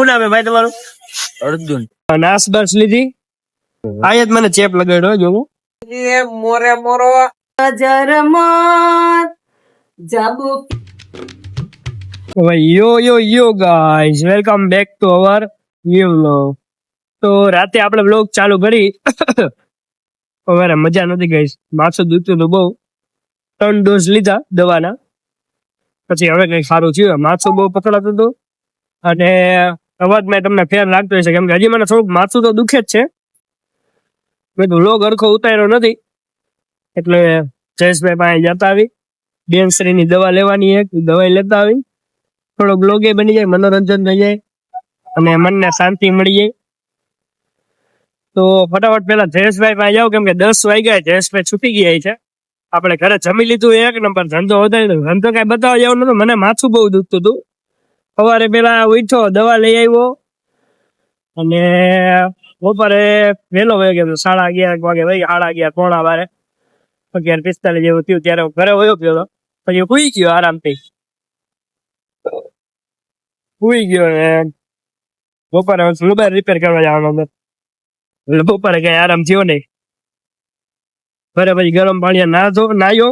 શું નામ હે ભાઈ તમારું? અર્જુન. નાસ બસ લીધી આયત મને ચેપ લગાડ્યો જો મોરે મોરો યો guys welcome back to our new vlog. તો રાતે આપણે વ્લોગ ચાલુ કરી અમારે મજા નથી ગઈ. માથું દુખતું હતું બહુ. 3 ડોઝ લીધા દવાના પછી હવે કઈ સારું થયું. માથું બહુ પકડાતું હતું અને અવાજ મેં તમને ફેર લાગતો હશે કેમ કે હજી મને થોડુંક માથું તો દુખે જ છે. મેં તો વ્લોગ હરખો ઉતાર્યો નથી એટલે જયેશભાઈ પાસે જતા આવી બેનશ્રીની દવા લેવાની એક દવા લેતા આવી. થોડો બ્લોગ એ બની જાય, મનોરંજન થઈ જાય અને મનને શાંતિ મળી જાય. તો ફટાફટ પેલા જયેશભાઈ પાસે જાવ કેમ કે 10 વાગ્યા. જયેશભાઈ છૂટી ગયા છે. આપણે ઘરે જમી લીધું એક નંબર, ધંધો વધારી. ધંધો કઈ બતાવવા જવું નતું, મને માથું બહુ દુખતું હતું. સવારે પેલા ઉઠ્યો, દવા લઈ આવ્યો અને બપોરે વહેલો વયો ગયો. 11:30 વાગે વહી 11:30 પોણા 12 11:45 જેવું થયું ત્યારે ઘરે વયો ગયો હતો. પછી સુઈ ગયો આરામથી. સુઈ ગયો ને બપોરે મોબાઈલ રિપેર કરવા જવાનો હતો એટલે બપોરે કઈ આરામ થયો નહીં. ઘરે પછી ગરમ પાણી નાયો,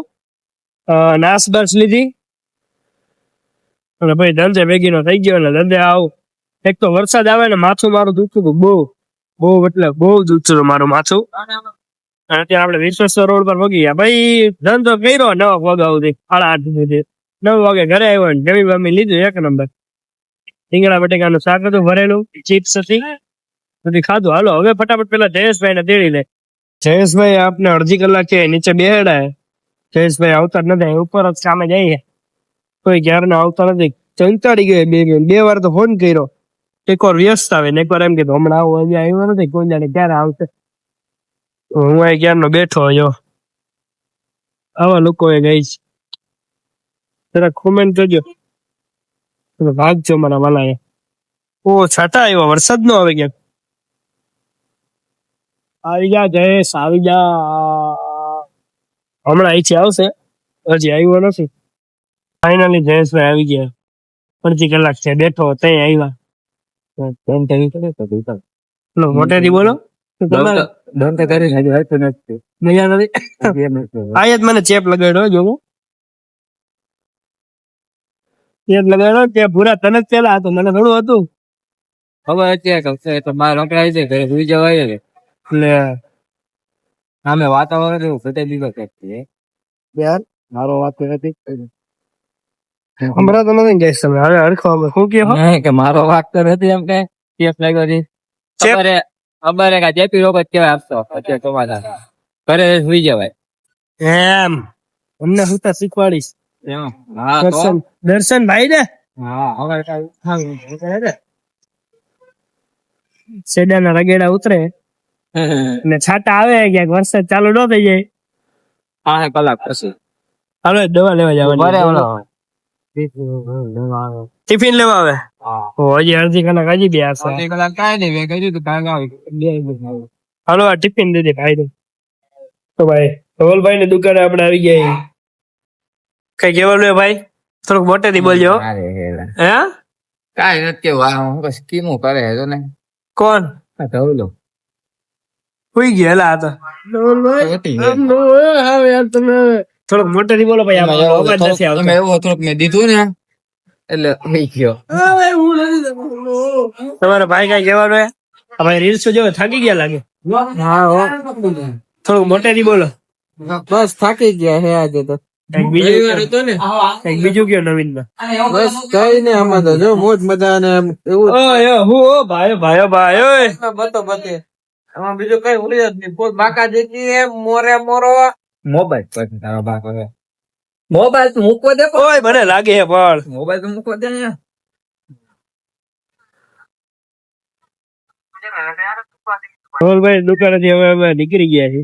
નાસ બસ લીધી અને પછી ધંધે ભેગીનો થઈ ગયો. ને ધંધે આવું એક તો વરસાદ આવે ને માથું મારું દુખતું હતું બહુ એટલે બહુ દુખતું હતું મારું માથું. અને અત્યારે આપણે વિશ્વેશ્વર રોડ પર પગી ગયા. ભાઈ ધંધો કર્યો 9 વાગ્યા સુધી, 8:30 સુધી. 9 વાગે ઘરે આવ્યો ને જમી બમી લીધું એક નંબર. રીંગણા બટેકાનું શાક હતું ભરેલું, ચિપ્સ હતી બધી ખાધું. હાલો હવે ફટાફટ પેલા જયેશભાઈ ને તેડી લે. જયેશભાઈ આપને અડધી કલાક છે નીચે બેહડા. જયેશભાઈ આવતા જ નથી, ઉપર જ સામે જઈએ કોઈ ક્યારના આવતા નથી. ચંતાડી ગયો. બે વાર તો ફોન કર્યો, એક વાર વ્યસ્ત આવે ને એક વાર એમ કીધું હમણાં આવું. હજી આવ્યો નથી, કોઈ જાણે ક્યારે આવશે. હું અહીં ક્યારનો બેઠો જો આવા લોકો એ ગઈ છે. જરા કોમેન્ટ કરજો, ભાગજો મારા વાલા. ઓ છાટા આવ્યો, વરસાદ નો આવે ક્યાંક. આવી જા જયેશ, આવી જા. હમણાં અહીંથી આવશે, હજી આવ્યો નથી. ફાઇનલી જયેશભાઈ આવી ગયા. અડધી કલાક છે બેઠો, ત્યાં આવ્યા. મોટેથી બોલો. આયત મને ચેપ લગાડ્યો જો ચેપ લગાડ્યો કે પૂરા તને જ પેલા હતો, મને થોડું હતું હવે અત્યારે તો મારા રોકડા આવી જાય ઘરે સુઈ જવાય ને. એટલે આમે વાતાવરણ એવું ઘટે દીધો છે યાર. મારો વાત નથી હમણાં તો નથી જઈશ તમે હવે હરખો શું કે મારો વાત તો નથી એમ કે ચેપ લાગ્યો છે. ખબર કે ચેપી રોગ જ કેવાય આપતો અત્યારે તમારા ઘરે સુઈ જવાય એમ. અમને હું તો શીખવાડીશ. દર્શન ભાઈ ને સેડા ના રગેડા ઉતરે ને છાટા આવે ક્યાંક વરસાદ ચાલુ ન થઈ જાય 5 કલાક પછી. હાલો દવા લેવા જવાની. ટિફિન લેવા આવે હજી અડધી કલાક હજી બે આવશે. અડધી કલાક કાંઈ નહીં, મેં કહ્યું તું કાંઈ આવી. હાલો આ ટિફિન દીધી ભાઈ ને. તો ભાઈ ધવલભાઈ ની દુકાને આપણે આવી ગયા. કઈ કેવાનું ભાઈ? થોડુંક મોટેથી બોલજો. હે કાંઈ નથી કેવું, સ્કીમો કરે છે ને. કોણ? ધવલો કોઈ ગયા હતા. થોડુંક મોટેથી બોલો ભાઈ. અવાજ નથી આવતો. એવું થોડુંક મેં દીધું ને એટલે ગયો. તમારો ભાઈ કઈ કહેવાનું? ભાઈ રીલ્સ જો થાકી ગયા લાગે. થોડુંક મોટેથી બોલો. બસ થાકી ગયા હે આજે તો. બીજું કયો નવીન માં? બસ કઈ નઈ, આમાં તો જો મોજ મજા ને એવું. ભાઈ બતો બતે આમાં બીજું કઈ ઉડી જ નહીં. બાકા દેખી મોરે મોરો મોબાઈલ તારો બાક હવે મોબાઈલ તો મૂકવા દે. ઓય મને લાગે હે પણ મોબાઈલ તો મૂકવા દે. ધવલભાઈ દુકાનેથી હવે અમે નીકળી ગયા છે.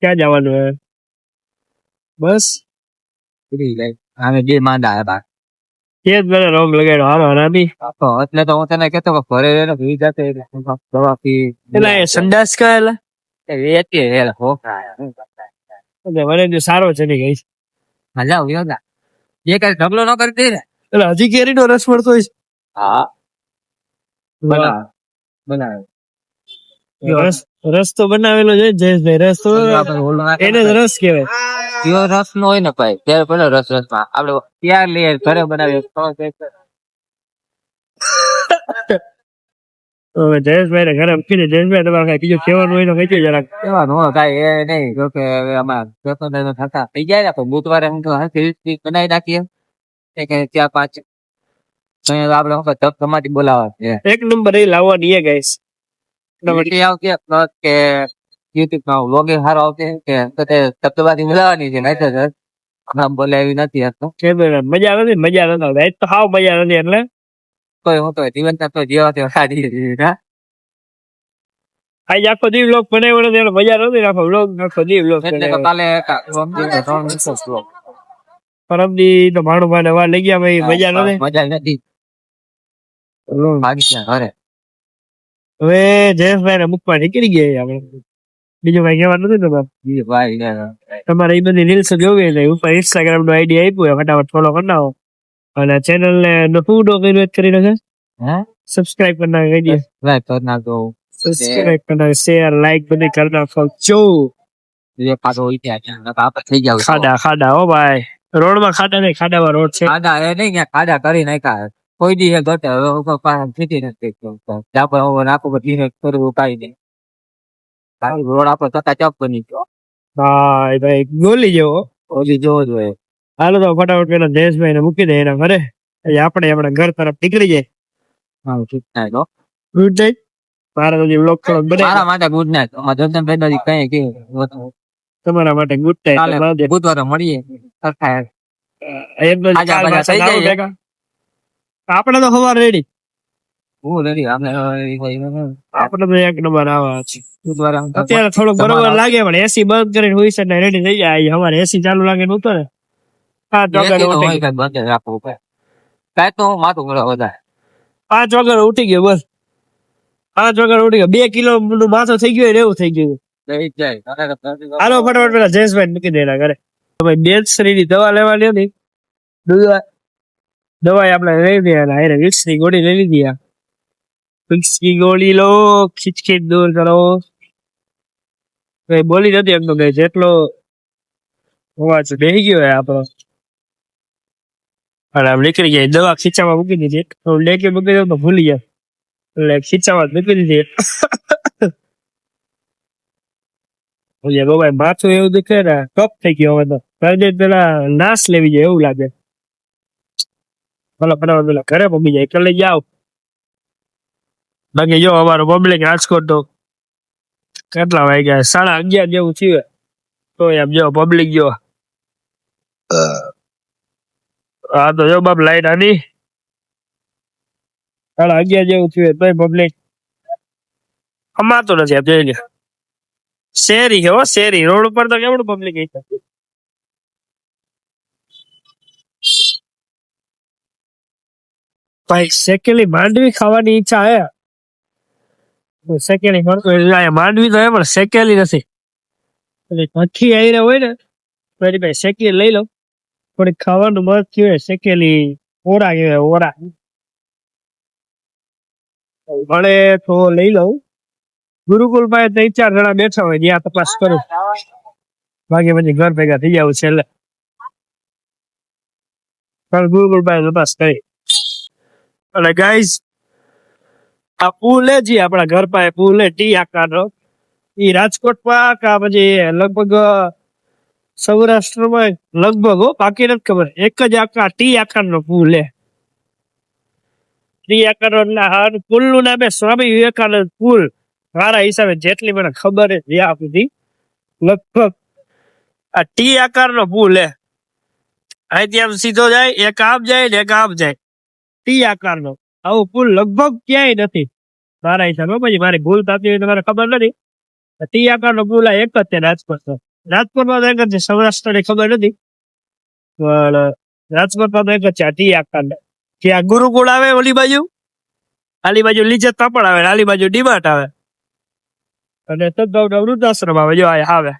ક્યાં જવાનું હવે? બસ આમે જે માંડા હે બાક એ જ મને રોગ લગાડ્યો. હાલો હરામી એટલે તો હું તને કેતો ઘરે રહીને ભૂલી જતો દવા પી પેલા એ સંડાસ કહેલા વેચી હે હોકા મને સારો છે ને ગઈ. મજા આવ્યો ના જે કઈ ઢગલો ન કરી દે ને એટલે હજી કેરીનો રસ મળતો હોય. હા બનાવે રસ તો બનાવેલો છે જયેશભાઈ, રસ તો એને જ રસ કહેવાય. પ્યોર રસ નો હોય ને ભાઈ, ત્યારે પેલો રસમાં આપડે તૈયાર લઈએ ઘરે બનાવીએ હવે જયેશભાઈ ને ઘરે મૂકીને, જયેશભાઈ તમારે કઈ બીજું કહેવાનું હોય તો કહેજો જરાક. એવા નો કાંઈ એ નહીં, જો કે હવે આમાં થતા થઈ જાય ને તો બુધવારે હું તો હરખી બનાવી નાખીએ કે 4-5 આપડે શું ધબ ધમાટી બોલાવા છે. એક નંબર એ લાવવાની એ ગાઈસ. આવતી પ્લસ કે યુટ્યુબ માં વ્લોગિંગ સારો આવશે કે ધબધબાથી બોલાવાની છે, નહીં તો નામ બોલે એવી નથી. મજા નથી, મજા નથી આવતી. આજ તો હાવ મજા નથી. એટલે કોઈ હું તો જીવન તો જેવા તેવા સારી આજે આખો દી વ્લોગ બનાવ્યો નથી એટલે મજા નથી. આખો વ્લોગ આખો દી વ્લોગ એટલે તો કાલે પરમદી તો ભાણું ભાને વાર લઈ ગયા ભાઈ, મજા નથી. મજા નથી. ભાગી ગયા ઘરે. હવે જયેશભાઈ ને મૂકવા નીકળી ગયા આપણે. બીજું કઈ કહેવાનું નથી તમારે? ભાઈ તમારે એ બધી રીલ્સ જોવી એટલે ઉપર ઇન્સ્ટાગ્રામ નો આઈડી આપ્યું, ફટાફટ ફોલો કરી નાખો અને ચેનલ ને શું ડોક્યુમેન્ટ કરી નાખે, સબસ્ક્રાઇબ કરી નાખે, કહી દે લાઈક કરી નાખો, સબસ્ક્રાઇબ કરી નાખો, શેર લાઈક બધી કરી નાખો. જો થઈ જાવ ખાડા ખાડા હો ભાઈ, રોડ માં ખાડા નહીં, ખાડામાં રોડ છે. ખાડા એ નહીં, ખાડા કરી નાખ્યા કોઈ દી ગતે ખેતી નથી નાખો બધી કરવું કાઈ નહીં. રોડ આપડે તથા ચોક બની ગયો. હા ભાઈ ગોલી જેવો ઓલી જોવો જોઈએ. હાલો તો ફટાફટ પેલા જયેશભાઈ ને મૂકી દે એના ઘરે, આપણે આપણા ઘર તરફ નીકળી જાય. Good night. Good night. મારા તો વ્લોગ થોડો મારા માટે ગુડ નાઇટ. કઈ કે તમારા માટે ગુડ નાઇટ. બુધવારે મળીએ. આપણે તો સવાર રેડી. હું રેડી. આપણે તો એક નંબર આવા છે. બુધવારે અત્યારે થોડુંક બરોબર લાગે પણ એસી બંધ કરીને હુઈ છે ને રેડી થઈ જાય. અમારે એસી ચાલુ લાગે નતો ને. 5 વાગે બંધ રાખવું પડે. કાંઈ તો માથું કરવા વધારે 5 વાગે ઉઠી ગયો. બસ 5 વાગે ઉઠી ગયો. 2 કિલો નું માથું થઈ ગયું એવું થઈ ગયું. હાલો ફટાફટ પેલા જયેશભાઈ મૂકી દેના ઘરે. ભાઈ બેન્સરી ની દવા લેવાની હતી. દવાઈ આપણે લઈ લીધી, હારે વિક્સ ની ગોળી લઈ લીધી. વિક્સ ની ગોળી લો, ખીચખીચ દૂર કરો. કઈ બોલી નથી એમ તો કઈ, જેટલો અવાજ બેસી ગયો હોય આપણો અને આમ નીકળી જાય. દવા ખીચામાં મૂકી દીધી, લેકે મૂકી દઉં તો ભૂલી જાય એટલે ખીચામાં મૂકી દીધી. ભાઈ માથું એવું દેખે ને કપ થઈ ગયો હવે તો. પેલા નાશ લેવી જાય એવું લાગે. ભલે ફટાફટ પેલા ઘરે પમી જાય એટલે લઈ જાવ. બાકી જો અમારું પબ્લિક રાજકોટ તો કેટલા વાગ્યા 11:30 જેવું થયું તો એમ જો પબ્લિક જો. હા તો જો બાપ લાઈટ આની 11:30 જેવું થયું તોય પબ્લિક અમાતો નથી. આપ જોઈ લે, શેરી હો શેરી, રોડ ઉપર તો કેવડું પબ્લિક હશે. ભાઈ શેકેલી માંડવી ખાવાની ઈચ્છા હે. શેકેલી માંડવી તો હે પણ શેકેલી નથી. એટલે કચ્છી આયરે હોય ને તો ભાઈ શેકી લઈ લો. થોડીક ખાવાનું મત થયું શેકેલી ઓરા કહેવાય, ઓરા મળે તો લઈ લઉં. ગુરુકુળ પાસે 3-4 જણા બેઠા હોય ત્યાં તપાસ કરું, બાકી પછી ઘર ભેગા થઈ જાવ છેલ્લે. ગુરુકુળ પાસે તપાસ કરી. અને ગાઈઝ આ પુલ હે જી આપણા ઘર પાસે પુલ હે ટી આકારનો, ઈ રાજકોટમાં કા પછી લગભગ સૌરાષ્ટ્રમાં લગભગ બાકી નથી ખબર, એક જ આકાર ટી આકારનો પુલ હે. ટી આકારનો એટલે પુલ નું નામ સ્વામી વિવેકાનંદ પુલ. મારા હિસાબે જેટલી મને ખબર છે જ્યાં સુધી લગભગ આ ટી આકારનો પુલ હે. અહીંથી આમ સીધો જાય, એક આમ જાય ને એક આમ જાય. ટી આકારનો આવો પુલ લગભગ ક્યાંય નથી મારા હિસાબે. પછી મારી ભૂલ થતી હોય તો મને ખબર નથી. ટી આકારનો પુલ આ એક જ છે રાજકોટ. રાજકોટમાં તો એક જ છે, સૌરાષ્ટ્રની ખબર નથી પણ રાજકોટમાં તો એક જ છે આ ટી આકાર. કે આ ગુરુકુળ આવે ઓલી બાજુ, આલી બાજુ લીજત પાપડ આવે, આલી બાજુ ડીમાર્ટ આવે અને સદભાવના વૃદ્ધાશ્રમ આવે. જો આ આવે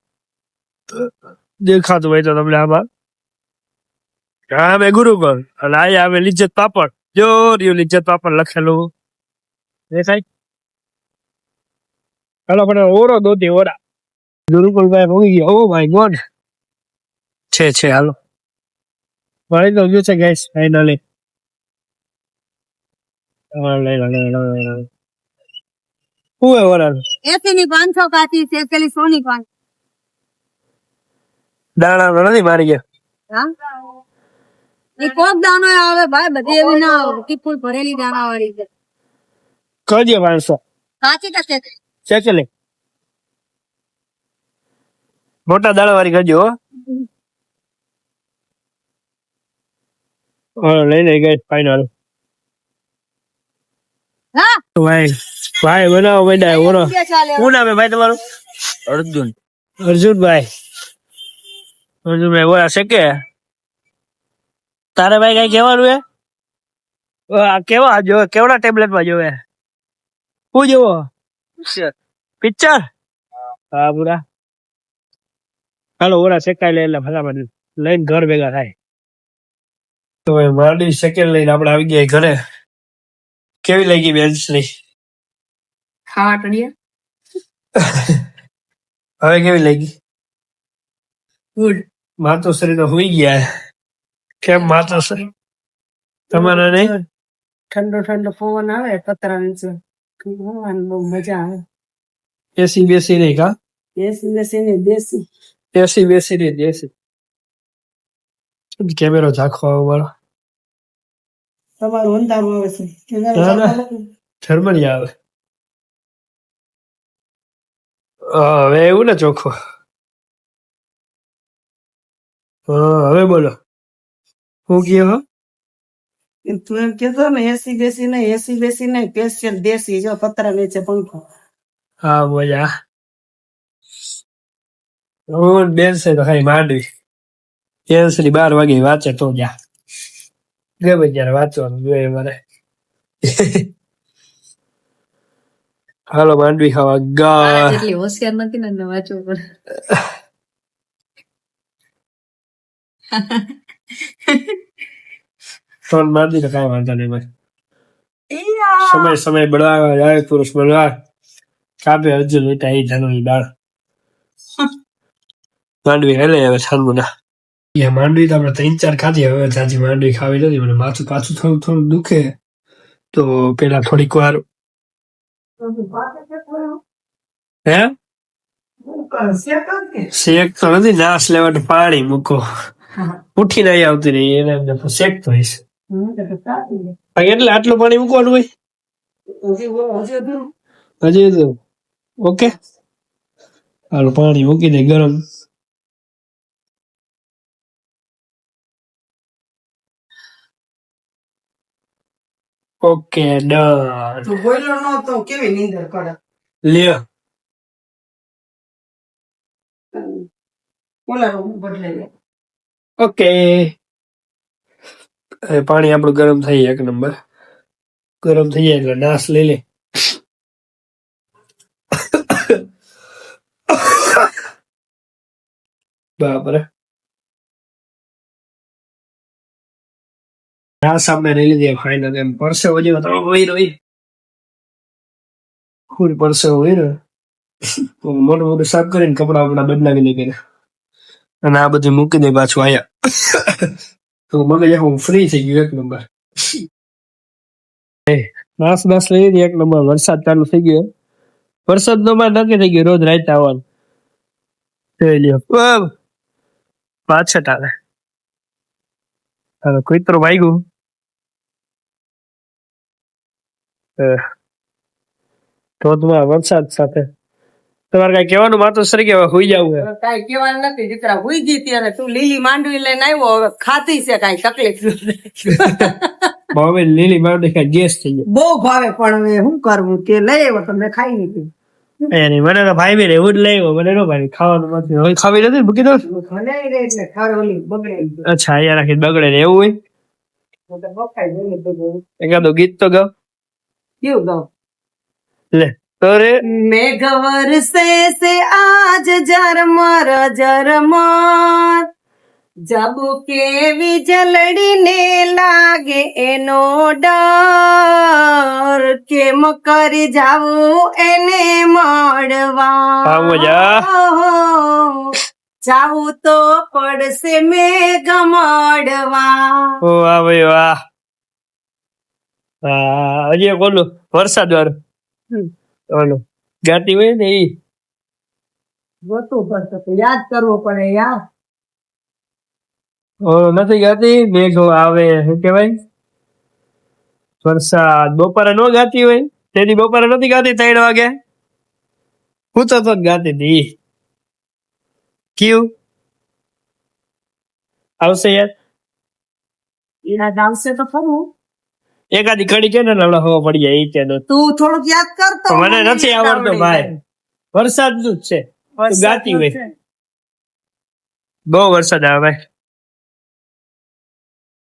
દેખાતું હોય તો તમને આમાં. હા મેં ગુરુકુળ અને આ આવે લીજત પાપડ. જો રહ્યું લીજત પાપડ લખેલું. દેખાય ચાલો પણ ઓરો દોતી ઓરા ગુરુકુલભાઈ ભોગી ગયા ઓ માય ગોડ છે હાલો મળી તો ગયું છે ગેસ ફાઇનલી શું હે ઓરા 80 ની 500 કાચી છે પેલી 100 ની 500 દાણા નથી મારી ગયા હા એ કોક દાણો આવે ભાઈ બધી એવી ના આવે ટીપુલ ભરેલી દાણા વાળી છે કરજે 500 કાચી કે છે ચેચલે મોટા દાણા વાળી કરજો હો લઈ લઈ ગઈ ફાઇનલ હા ભાઈ બનાવો બેટા ઓરો રૂપિયા ચાલે શું નામ હે ભાઈ તમારું અર્જુન અર્જુનભાઈ ઓરા છે કે તારે ભાઈ કઈ કહેવાનું હે આ કેવા જોવે કેવડા ટેબ્લેટમાં જોવે શું જોવો પિક્ચર હા પૂરા હાલો ઓરા શેકાઈ લે એટલે ફટાફટ લઈને ઘર ભેગા થાય તો મારી સેકન્ડ લઈને આપણે આવી ગયા ઘરે કેવી લાગી બેન્ચની ખાવા ટડીએ હવે કેવી લાગી ગુડ માતોશ્રી તો હોઈ ગયા કેમ માતોશ્રી તમારે નહીં ઠંડો ઠંડો પવન આવે પતરા નીચે બહુ મજા આવે એસી બેસી નહીં કા દેશી દેશી ને દેશી એસી બેસી નહીં દેસી કેમેરો ઝાંખો આવે મારો તમારું અંધારું આવે છે ના, ના. જર્મની આવે હવે એવું ને ચોખ્ખો હા હવે બોલો હું કયો તું એમ કેતો ને એસી બેસી નહીં સ્પેશિયલ દેશી જો પતરા નીચે પંખો હા મજા હું બેન છે તો ખાઈ માંડવી કેન્સરી 12 વાગે વાંચે તો જા ગમે ત્યારે વાંચવાનું જોઈએ મારે હાલો માંડવી ખાવા ગા જેટલી હોશિયાર નથી ને વાંચવું પડે ફોન માંડી તો કાંઈ વાંધો નહીં ભાઈ સમય બળવા જાય પુરુષ બળવા કાપે અર્જુન વિટા એ ધનુની દાળ માંડવી હેલે હવે છાનમુના માંડવી તો આપણે 3-4 ખાધી હવે જાજી માંડવી ખાવી નથી મને માથું પાછું થોડું દુખે તો પેલા થોડીક વાર હે શેક તો નથી નાશ લેવા પાણી મૂકો ઉઠી નહીં આવતી રહી એને શેક તો હશે એટલે આટલું પાણી મૂકવાનું હોય હજી તો ઓકે હાલો પાણી મૂકી દે ગરમ ઓકે ડન તું બોલ્યો ન તો કેવી નીંદર કરે લ્યો ઓલા બદલાઈ જાય ઓકે પાણી આપણું ગરમ થઈ જાય 1 નંબર ગરમ થઈ જાય એટલે નાશ લઈ લે બાપરે નાશ આપણે લઈ લીધી ફાઇનલ એમ પરસે વજે તો હોય રોઈ ફૂલ પરસે હોય ને મોટું મોટું સાફ કરીને કપડા બપડા બદલાવી લઈ ગયા અને આ બધું મૂકી દે પાછું આયા તો મગજ હું ફ્રી થઈ ગયું 1 નંબર નાસ નાસ લઈ લીધી 1 નંબર વરસાદ ચાલુ થઈ ગયો વરસાદ નો માં નક્કી થઈ ગયું રોજ રાત આવવાનું જોઈ લ્યો પાછળ આવે હવે કોઈ તો વાગ્યું ધોધમાં વરસાદ સાથે તમારે કઈ કહેવાનું માતોશ્રી કે હોઈ જવું કઈ કેવાનું નથી દીકરા હુઈ ગઈ ત્યારે તું લીલી માંડવી લઈને આવ્યો હવે ખાતી છે કઈ તકલીફ નથી હવે લીલી માંડવી કઈ ગેસ થઈ ગયો બહુ ભાવે પણ હવે શું કરવું તે લઈ આવ્યો તો મેં ખાઈ લીધું એની મને તો ભાઈ બી એવું જ લઈ આવ્યો મને નો ભાઈ ખાવાનું નથી હવે ખાવી નથી મૂકી દો ખલાઈ રહે એટલે ખાવે ઓલી બગડે અચ્છા અહીંયા રાખી બગડે ને એવું હોય તો બફાઈ ગયું બધું એકાદો ગીત તો ગાવ કેવું ગાવ લે અરે મેઘ વરસે સે આજ ઝરમર ઝરમર જબ કેવી જલડીને લાગે એનો ડર કેમ કરી જાવું એને મળવા આવો જા. જાવું તો પડશે મેઘ મળવા ઓ વાહ ભાઈ વાહ. હા હજી એક ઓલું વરસાદ વાળું ઓલું ગાતી હોય ને ઈ. ગોતું પડશે તો યાદ કરવું પડે યાર ઓલું નથી ગાતી મેઘો આવે શું કેવાય વરસાદ બપોરે નો ગાતી હોય તેથી બપોરે નથી ગાતી 3 વાગે હું તો ગાતી હતી ઈ. કયું આવશે યાર યાદ આવશે તો ખરું એકાદી કડી કે ને હમણાં હવા પડી જાય ઈ ત્યાંનો તું થોડુંક યાદ કરતો મને નથી આવડતું ભાઈ વરસાદ નું જ છે તું ગાતી હોય બહુ વરસાદ આવે ભાઈ